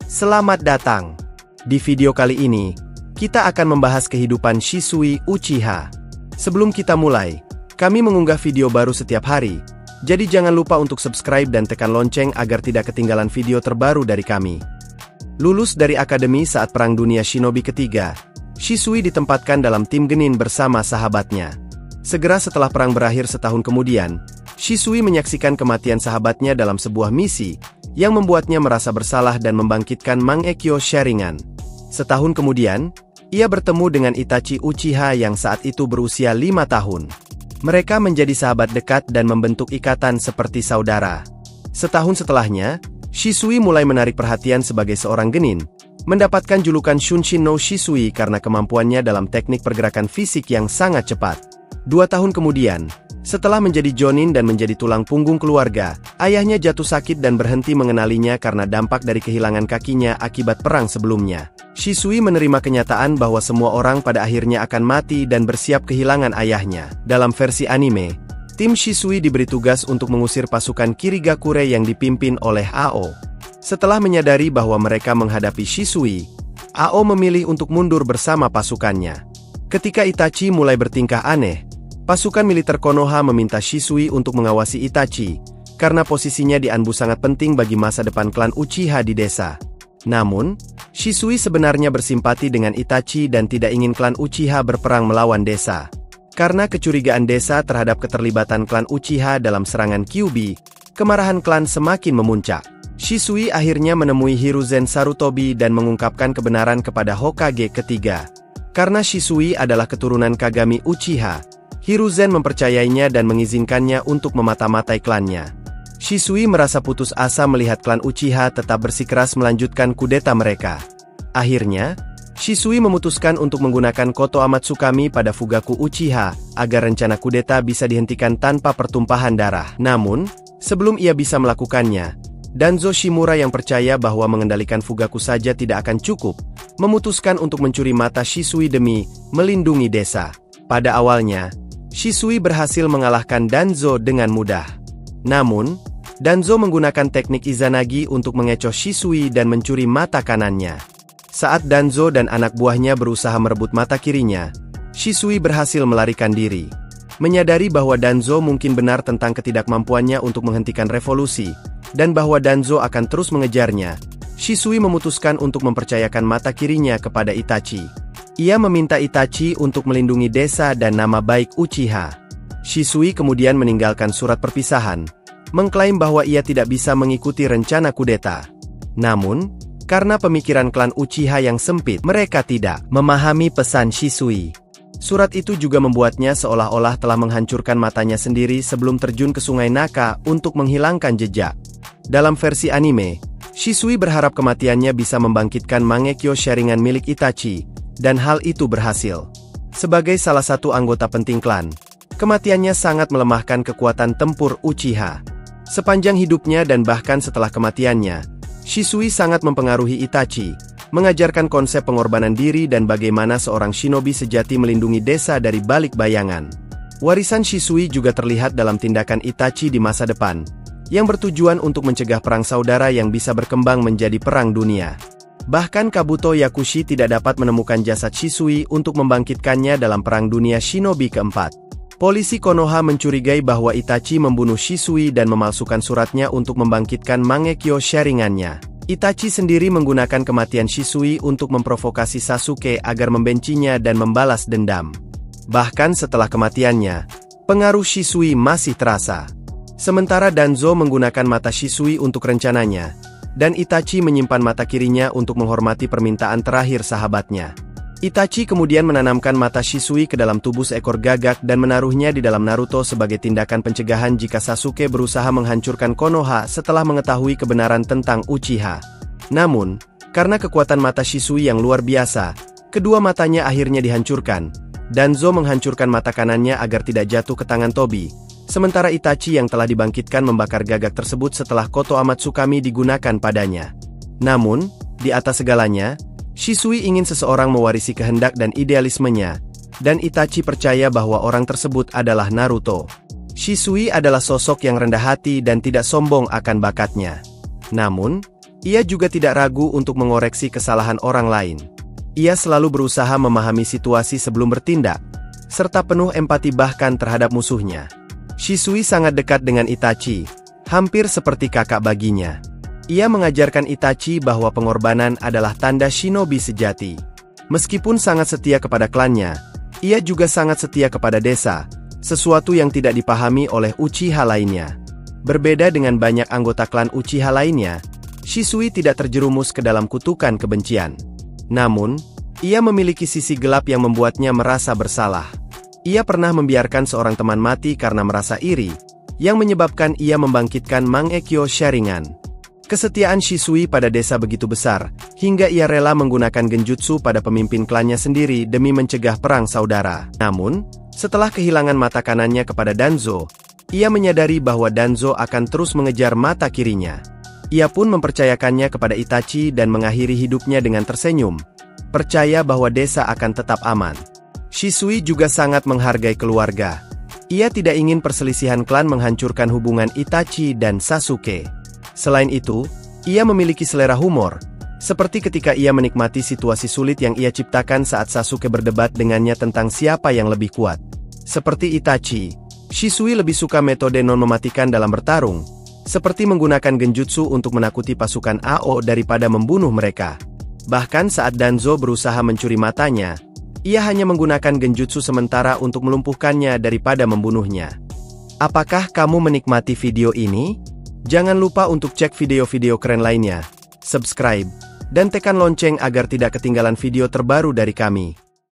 Selamat datang. Di video kali ini, kita akan membahas kehidupan Shisui Uchiha. Sebelum kita mulai, kami mengunggah video baru setiap hari, jadi jangan lupa untuk subscribe dan tekan lonceng agar tidak ketinggalan video terbaru dari kami. Lulus dari akademi saat Perang Dunia Shinobi ketiga, Shisui ditempatkan dalam tim genin bersama sahabatnya. Segera setelah perang berakhir setahun kemudian, Shisui menyaksikan kematian sahabatnya dalam sebuah misi, yang membuatnya merasa bersalah dan membangkitkan Mangekyo Sharingan. Setahun kemudian, ia bertemu dengan Itachi Uchiha yang saat itu berusia 5 tahun. Mereka menjadi sahabat dekat dan membentuk ikatan seperti saudara. Setahun setelahnya, Shisui mulai menarik perhatian sebagai seorang genin, mendapatkan julukan Shunshin no Shisui karena kemampuannya dalam teknik pergerakan fisik yang sangat cepat. 2 tahun kemudian, setelah menjadi jonin dan menjadi tulang punggung keluarga, ayahnya jatuh sakit dan berhenti mengenalinya karena dampak dari kehilangan kakinya akibat perang sebelumnya. Shisui menerima kenyataan bahwa semua orang pada akhirnya akan mati dan bersiap kehilangan ayahnya. Dalam versi anime, tim Shisui diberi tugas untuk mengusir pasukan Kirigakure yang dipimpin oleh Ao. Setelah menyadari bahwa mereka menghadapi Shisui, Ao memilih untuk mundur bersama pasukannya. Ketika Itachi mulai bertingkah aneh, pasukan militer Konoha meminta Shisui untuk mengawasi Itachi, karena posisinya di Anbu sangat penting bagi masa depan klan Uchiha di desa. Namun, Shisui sebenarnya bersimpati dengan Itachi dan tidak ingin klan Uchiha berperang melawan desa. Karena kecurigaan desa terhadap keterlibatan klan Uchiha dalam serangan Kyuubi, kemarahan klan semakin memuncak. Shisui akhirnya menemui Hiruzen Sarutobi dan mengungkapkan kebenaran kepada Hokage ketiga. Karena Shisui adalah keturunan Kagami Uchiha, Hiruzen mempercayainya dan mengizinkannya untuk memata-matai klannya. Shisui merasa putus asa melihat klan Uchiha tetap bersikeras melanjutkan kudeta mereka. Akhirnya, Shisui memutuskan untuk menggunakan Koto Amatsukami pada Fugaku Uchiha, agar rencana kudeta bisa dihentikan tanpa pertumpahan darah. Namun, sebelum ia bisa melakukannya, Danzo Shimura yang percaya bahwa mengendalikan Fugaku saja tidak akan cukup, memutuskan untuk mencuri mata Shisui demi melindungi desa. Pada awalnya, Shisui berhasil mengalahkan Danzo dengan mudah. Namun, Danzo menggunakan teknik Izanagi untuk mengecoh Shisui dan mencuri mata kanannya. Saat Danzo dan anak buahnya berusaha merebut mata kirinya, Shisui berhasil melarikan diri. Menyadari bahwa Danzo mungkin benar tentang ketidakmampuannya untuk menghentikan revolusi, dan bahwa Danzo akan terus mengejarnya, Shisui memutuskan untuk mempercayakan mata kirinya kepada Itachi. Ia meminta Itachi untuk melindungi desa dan nama baik Uchiha. Shisui kemudian meninggalkan surat perpisahan, mengklaim bahwa ia tidak bisa mengikuti rencana kudeta. Namun, karena pemikiran klan Uchiha yang sempit, mereka tidak memahami pesan Shisui. Surat itu juga membuatnya seolah-olah telah menghancurkan matanya sendiri sebelum terjun ke Sungai Naka untuk menghilangkan jejak. Dalam versi anime, Shisui berharap kematiannya bisa membangkitkan Mangekyo Sharingan milik Itachi, dan hal itu berhasil. Sebagai salah satu anggota penting klan, kematiannya sangat melemahkan kekuatan tempur Uchiha. Sepanjang hidupnya dan bahkan setelah kematiannya, Shisui sangat mempengaruhi Itachi, mengajarkan konsep pengorbanan diri dan bagaimana seorang shinobi sejati melindungi desa dari balik bayangan. Warisan Shisui juga terlihat dalam tindakan Itachi di masa depan, yang bertujuan untuk mencegah perang saudara yang bisa berkembang menjadi perang dunia. Bahkan Kabuto Yakushi tidak dapat menemukan jasad Shisui untuk membangkitkannya dalam Perang Dunia Shinobi keempat. Polisi Konoha mencurigai bahwa Itachi membunuh Shisui dan memalsukan suratnya untuk membangkitkan Mangekyo Sharingannya. Itachi sendiri menggunakan kematian Shisui untuk memprovokasi Sasuke agar membencinya dan membalas dendam. Bahkan setelah kematiannya, pengaruh Shisui masih terasa. Sementara Danzo menggunakan mata Shisui untuk rencananya, dan Itachi menyimpan mata kirinya untuk menghormati permintaan terakhir sahabatnya. Itachi kemudian menanamkan mata Shisui ke dalam tubuh seekor gagak dan menaruhnya di dalam Naruto sebagai tindakan pencegahan jika Sasuke berusaha menghancurkan Konoha setelah mengetahui kebenaran tentang Uchiha. Namun, karena kekuatan mata Shisui yang luar biasa, kedua matanya akhirnya dihancurkan. Danzo menghancurkan mata kanannya agar tidak jatuh ke tangan Tobi. Sementara Itachi yang telah dibangkitkan membakar gagak tersebut setelah Koto Amatsukami digunakan padanya. Namun, di atas segalanya, Shisui ingin seseorang mewarisi kehendak dan idealismenya, dan Itachi percaya bahwa orang tersebut adalah Naruto. Shisui adalah sosok yang rendah hati dan tidak sombong akan bakatnya. Namun, Ia juga tidak ragu untuk mengoreksi kesalahan orang lain. Ia selalu berusaha memahami situasi sebelum bertindak, serta penuh empati bahkan terhadap musuhnya. Shisui sangat dekat dengan Itachi, hampir seperti kakak baginya. Ia mengajarkan Itachi bahwa pengorbanan adalah tanda shinobi sejati. Meskipun sangat setia kepada klannya, ia juga sangat setia kepada desa, sesuatu yang tidak dipahami oleh Uchiha lainnya. Berbeda dengan banyak anggota klan Uchiha lainnya, Shisui tidak terjerumus ke dalam kutukan kebencian. Namun, ia memiliki sisi gelap yang membuatnya merasa bersalah. Ia pernah membiarkan seorang teman mati karena merasa iri, yang menyebabkan ia membangkitkan Mangekyo Sharingan. Kesetiaan Shisui pada desa begitu besar, hingga ia rela menggunakan genjutsu pada pemimpin klannya sendiri demi mencegah perang saudara. Namun, setelah kehilangan mata kanannya kepada Danzo, ia menyadari bahwa Danzo akan terus mengejar mata kirinya. Ia pun mempercayakannya kepada Itachi dan mengakhiri hidupnya dengan tersenyum, percaya bahwa desa akan tetap aman. Shisui juga sangat menghargai keluarga. Ia tidak ingin perselisihan klan menghancurkan hubungan Itachi dan Sasuke. Selain itu, ia memiliki selera humor, seperti ketika ia menikmati situasi sulit yang ia ciptakan saat Sasuke berdebat dengannya tentang siapa yang lebih kuat. Seperti Itachi, Shisui lebih suka metode non-mematikan dalam bertarung, seperti menggunakan genjutsu untuk menakuti pasukan AO daripada membunuh mereka. Bahkan saat Danzo berusaha mencuri matanya, ia hanya menggunakan genjutsu sementara untuk melumpuhkannya daripada membunuhnya. Apakah kamu menikmati video ini? Jangan lupa untuk cek video-video keren lainnya, subscribe, dan tekan lonceng agar tidak ketinggalan video terbaru dari kami.